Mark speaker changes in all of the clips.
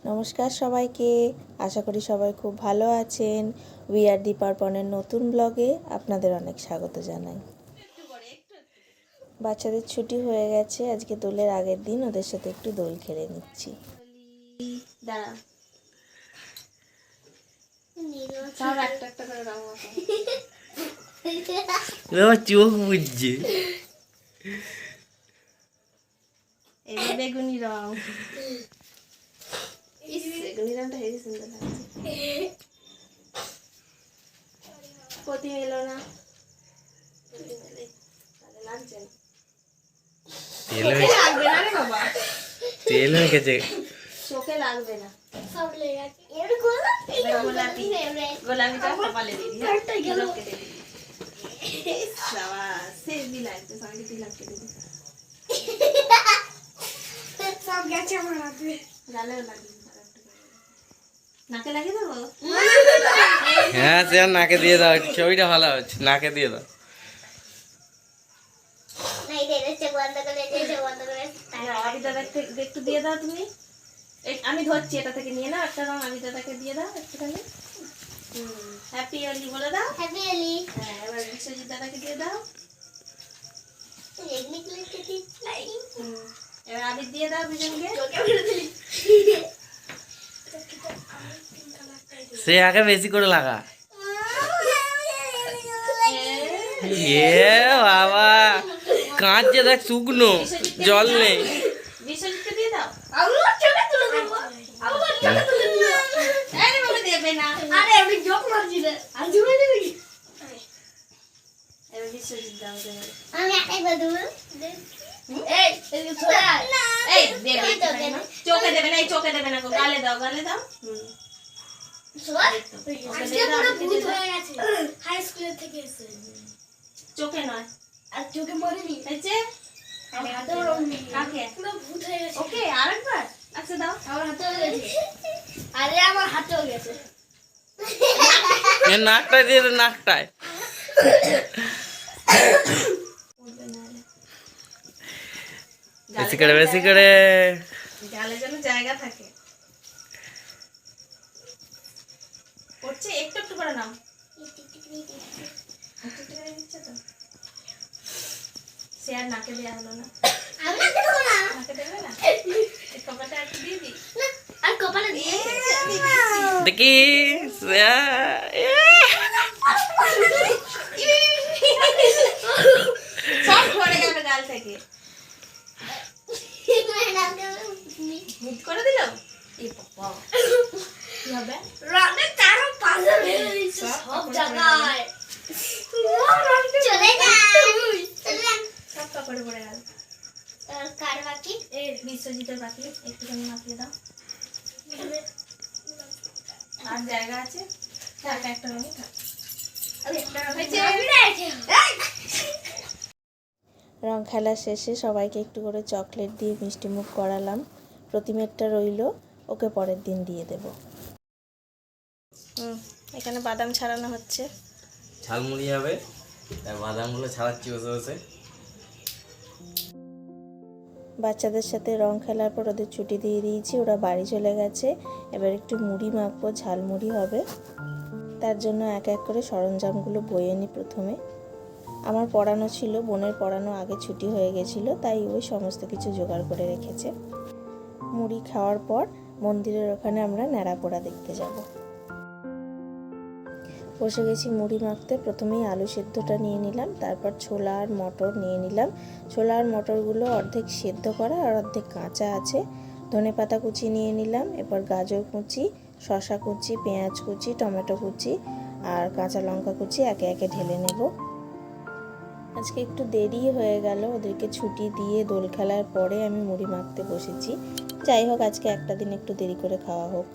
Speaker 1: নমস্কার সবাইকে, আশা করি সবাই খুব ভালো আছেন। উই আর দীপার্পণের নতুন ব্লগে আপনাদের অনেক স্বাগত জানাই। বাচ্চাদের ছুটি হয়ে গেছে, আজকে দোলের আগের দিন ওদের সাথে একটু দোল খেলে নিচ্ছি।
Speaker 2: চোখ বুঝছে
Speaker 1: বেগুনি রং, বেগুনি রংটা হেভি সুন্দর লাগছে। প্রতি এলো না, লাগছে না, লাগবে না রে বাবা,
Speaker 2: তেল হয়ে গেছে,
Speaker 1: চোখে লাগবে না। গোলাপিটা কপালে দিবি, শেষ দিন লাগছে, সঙ্গে দিলাম কেটে দিবি, সব গেছে আমার হাতে, গালেও লাগবে। নাকে লাগিয়ে দেবো?
Speaker 2: হ্যাঁ সে নাকে দিয়ে দাও, ছবিটা ভালো হচ্ছে, নাকে দিয়ে দাও।
Speaker 1: একটু দিয়ে দাও তুমি, আমি ধরছি, এটা থেকে নিয়ে নাও একটা রং, আমি দাদাকে দিয়ে দাও একটুখানি। হ্যাপি হোলি বলে দাও। হ্যাপি হোলি। হ্যাঁ, এবার বিশ্বজিৎ দাদাকে দিয়ে দাও। এবার আবির দিয়ে দাও দুজনকে।
Speaker 2: সে আগে বেশি করে লাগা। বাবা কাঁচছে, দেখ শুকনো, জল নেই।
Speaker 1: বিশ্বজিৎকে দিয়ে দাও। দেবে না, আরে আমি জোক মারছি না, আর জুড়ে দেবে কি? এবার বিশ্বজিৎ দাও, আমি একাই বলবো। এই ছোড়া, এই দেবে না, চোখে দেবে না, এই চোখে দেবে না, গালে দাও, গালে দাও। চোখে নয়, আর চোখে মরেনি, ওকে আরেকবার। আচ্ছা দাও, আমার হাতে গেছে। আরে আমার হাতেও গেছে,
Speaker 2: নাকটায় দিয়ে দে, নাকটায়। বেশি করে, বেশি করে,
Speaker 1: গালে যেন জায়গা থাকে। করছে, একটু একটু করে নাও। সে আর নাকে দেওয়া হলো না, নাকে দেবে না, কপালটা একটু দিয়ে দিই, আর কপালে দিয়ে
Speaker 2: দেখি
Speaker 1: সব ঝরে গেল গাল থেকে। মুখ করে দিল, কি হবে? রাতে তারও পাগল হয়ে গেছে সব জায়গায়, চলে যা, সব কাপড়ে পড়ে গেল। কার বাকি? এই বিশ্বজিতের বাকি, একটুখানি মাখিয়ে দাও। আর জায়গা আছে, একটা রঙই থাক। রং খেলা শেষে সবাইকে একটু করে চকলেট দিয়ে মিষ্টি মুখ করালাম। প্রতিমেরটা রইল, ওকে পরের দিন দিয়ে দেব। এখানে বাদাম ছাড়ানো হচ্ছে,
Speaker 2: ঝালমুড়ি হবে, বাদামগুলো ছাড়াচ্ছি বসে বসে।
Speaker 1: বাচ্চাদের সাথে রং খেলার পর ওদের ছুটি দিয়ে দিয়েছি, ওরা বাড়ি চলে গেছে। এবার একটু মুড়ি মাখবো, ঝালমুড়ি হবে। তার জন্য এক এক করে সরঞ্জামগুলো বয়ে নিই। প্রথমে আমার পড়ানো ছিল, বোনের পড়ানো আগে ছুটি হয়ে গেছিলো, তাই ওই সমস্ত কিছু জোগাড় করে রেখেছে। মুড়ি খাওয়ার পর মন্দিরের ওখানে আমরা ন্যাড়া পোড়া দেখতে যাব। বসে গেছি মুড়ি মাখতে। প্রথমেই আলু সেদ্ধটা নিয়ে নিলাম, তারপর ছোলা আর মটর নিয়ে নিলাম। ছোলা আর মটরগুলো অর্ধেক সেদ্ধ করা আর অর্ধেক কাঁচা আছে। ধনেপাতা কুচি নিয়ে নিলাম, এরপর গাজর কুচি, শসা কুচি, পেঁয়াজ কুচি, টমেটো কুচি আর কাঁচা লঙ্কা কুচি একে একে ঢেলে নেব। আজকে একটু দেরি হয়ে গেল, ওদেরকে ছুটি দিয়ে দোল খেলার পরে আমি মুড়ি মাখতে বসেছি। যাই হোক, আজকে একটা দিন একটু দেরি করে খাওয়া হোক।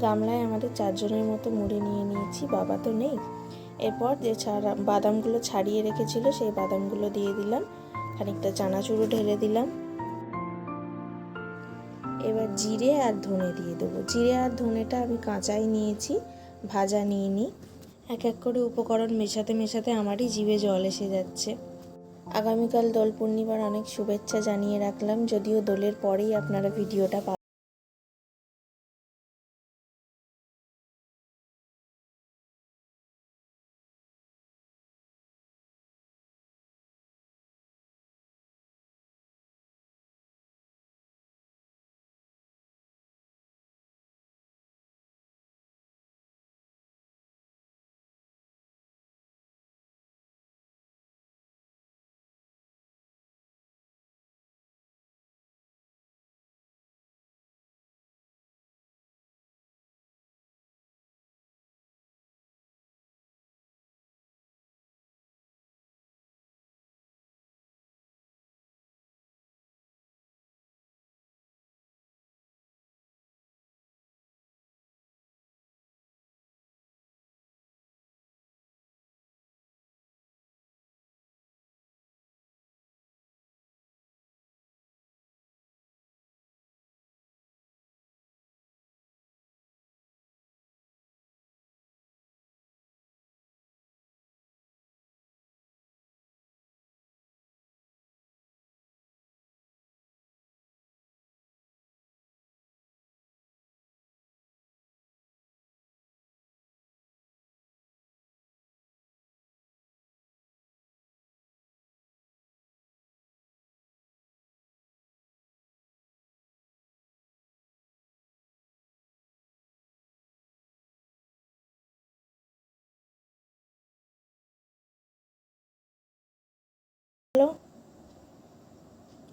Speaker 1: গামলায় আমাদের 4 জনের মতো মুড়ি নিয়ে নিয়েছি, বাবা তো নেই। এরপর যে বাদামগুলো ছাড়িয়ে রেখেছিল সেই বাদামগুলো দিয়ে দিলাম, খানিকটা চানাচুরও ঢেলে দিলাম। এবার জিরে আর ধনে দিয়ে দেবো। জিরে আর ধনেটা আমি কাঁচাই নিয়েছি, ভাজা নিইনি। এক এক করে উপকরণ মেশাতে মেশাতে আমারই জিভে জল এসে যাচ্ছে। আগামীকাল দোল পূর্ণিমার অনেক শুভেচ্ছা জানিয়ে রাখলাম, যদিও দোলের পরেই আপনারা ভিডিওটা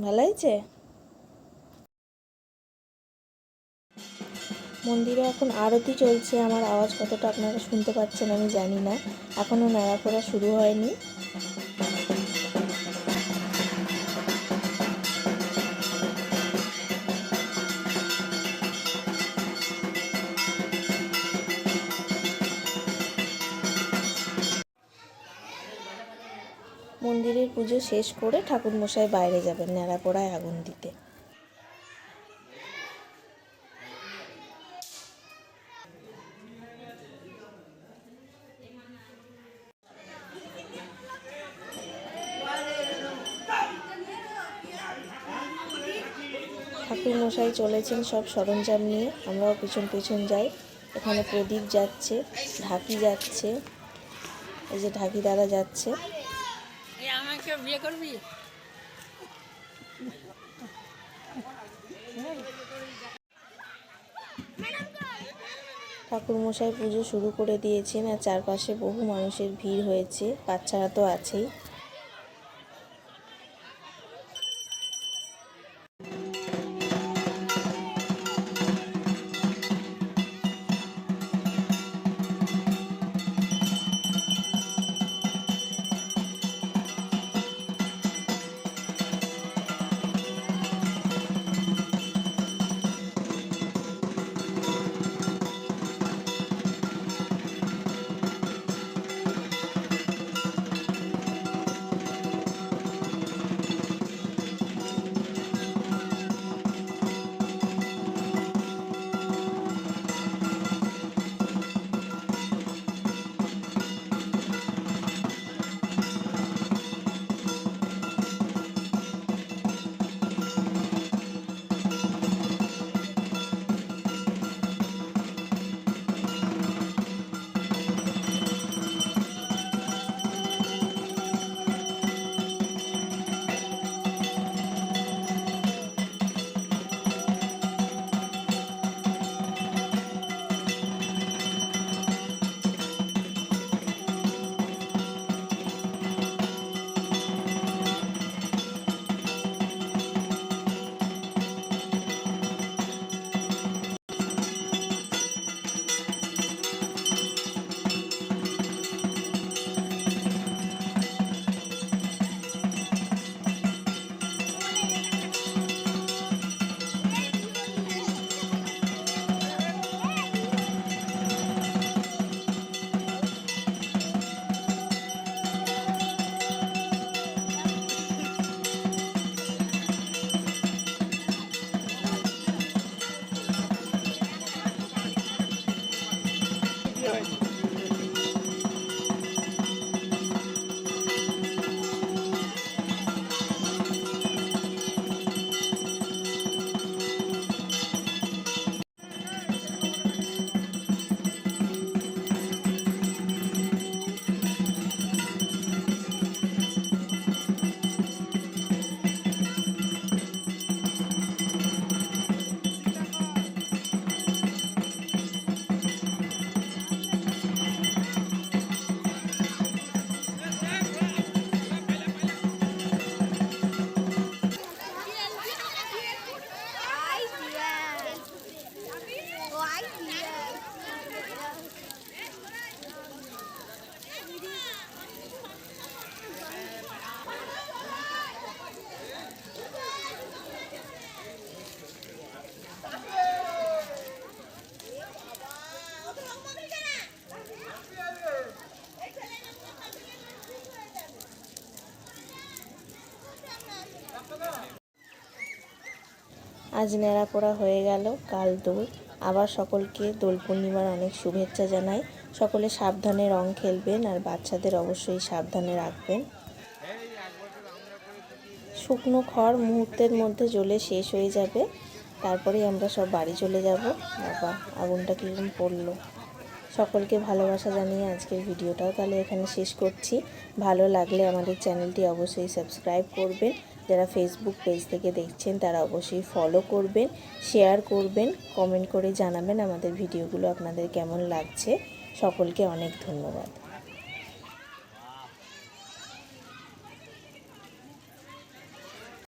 Speaker 1: ভালো হয়েছে? মন্দিরে এখন আরতি চলছে। আমার আওয়াজ কতটা আপনারা শুনতে পাচ্ছেন আমি জানি না, এখনও নাড়াকড়া শুরু হয়নি। মন্দিরের পুজো শেষ করে ঠাকুরমশাই বাইরে যাবেন ন্যাড়াপোড়ায় আগুন দিতে। ঠাকুরমশাই চলেছেন সব সরঞ্জাম নিয়ে, আমরাও পিছন পিছন যাই। এখানে প্রদীপ যাচ্ছে, ঢাকি যাচ্ছে, এই যে ঢাকি দাদা যাচ্ছে।
Speaker 3: আমাকে বিয়ে করবি?
Speaker 1: ঠাকুরমশাই পুজো শুরু করে দিয়েছেন আর চারপাশে বহু মানুষের ভিড় হয়েছে, বাচ্চারা তো আছেই। আজ ন্যাড়াপোড়া হয়ে গেল, কাল দোল। আবার সকলকে দোল পূর্ণিমার অনেক শুভেচ্ছা জানাই। সকলে সাবধানে রং খেলবেন আর বাচ্চাদের অবশ্যই সাবধানে রাখবেন। শুকনো খড় মুহূর্তের মধ্যে জ্বলে শেষ হয়ে যাবে, তারপরেই আমরা সব বাড়ি চলে যাব। বাবা, আগুনটা কীরকম পড়লো। সকলকে ভালোবাসা জানিয়ে আজকের ভিডিওটাও তাহলে এখানে শেষ করছি। ভালো লাগলে আমাদের চ্যানেলটি অবশ্যই সাবস্ক্রাইব করবেন। যারা ফেসবুক পেজ থেকে দেখছেন তারা অবশ্যই ফলো করবেন, শেয়ার করবেন, কমেন্ট করে জানাবেন আমাদের ভিডিওগুলো আপনাদের কেমন লাগছে। সকলকে অনেক ধন্যবাদ।